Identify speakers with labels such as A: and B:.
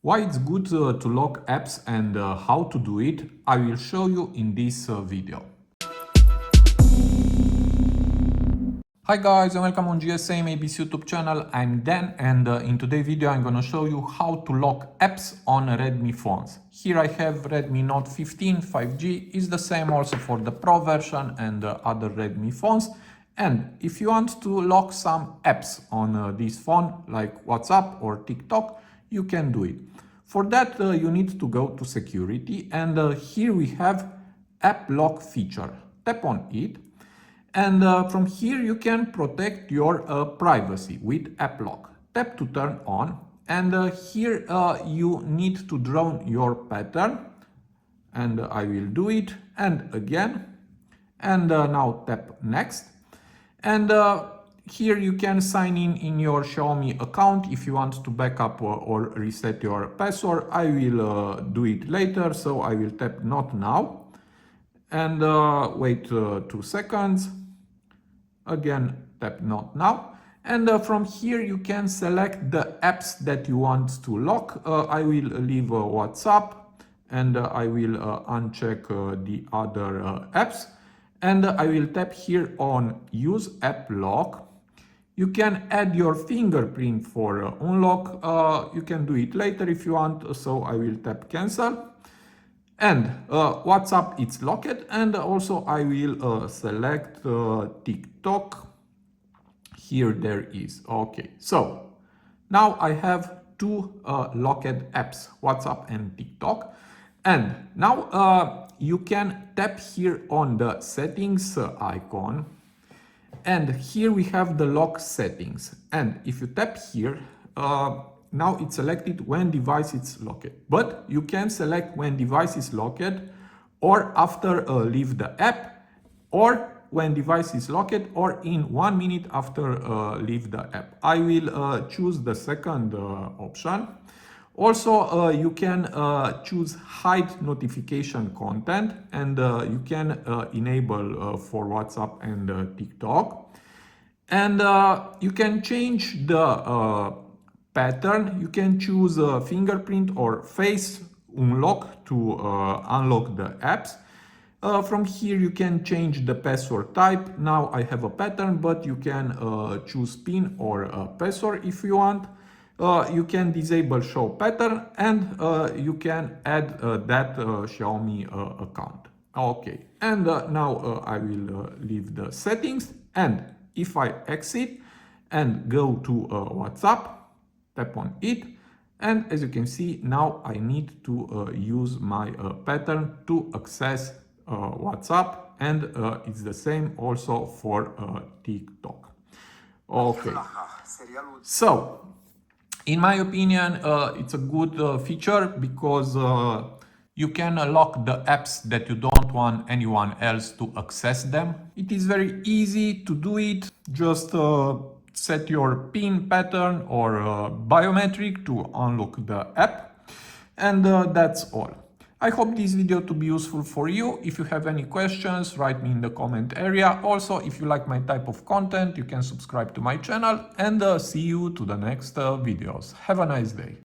A: Why it's good to lock apps and how to do it, I will show you in this video. Hi guys and welcome on GSM-ABC YouTube channel. I'm Dan and in today's video I'm gonna show you how to lock apps on Redmi phones. Here I have Redmi Note 15 5G, is the same also for the Pro version and other Redmi phones. And if you want to lock some apps on this phone like WhatsApp or TikTok, you can do it. For that you need to go to security and here we have app lock feature. Tap on it. And from here you can protect your privacy with app lock. Tap to turn on and here you need to draw your pattern and I will do it and again and now tap next and here you can sign in your Xiaomi account if you want to backup or reset your password. I will do it later, so I will tap not now and wait 2 seconds. Again, tap not now. And from here you can select the apps that you want to lock. I will leave WhatsApp and I will uncheck the other apps. And I will tap here on use app lock. You can add your fingerprint for unlock. You can do it later if you want. So I will tap cancel. And WhatsApp it's locked, and also I will select TikTok. Here there is. Okay, so now I have two locked apps, WhatsApp and TikTok. And now you can tap here on the settings icon. And here we have the lock settings. And if you tap here, now it's selected when device is locked, but you can select when device is locked or after leave the app, or when device is locked or in 1 minute after leave the app. I will choose the second option. Also you can choose hide notification content and you can enable for WhatsApp and TikTok, and you can change the pattern. You can choose a fingerprint or face unlock to unlock the apps. From here you can change the password type. Now I have a pattern, but you can choose PIN or password if you want. You can disable show pattern and you can add that Xiaomi account. Okay, and now I will leave the settings, and if I exit and go to WhatsApp, tap on it, and as you can see now I need to use my pattern to access WhatsApp, and it's the same also for TikTok. Okay, so in my opinion it's a good feature because you can lock the apps that you don't want anyone else to access them. It is very easy to do it. Just set your PIN pattern or biometric to unlock the app, and that's all. I hope this video to be useful for you. If you have any questions, write me in the comment area. Also, if you like my type of content, you can subscribe to my channel, and see you to the next videos. Have a nice day.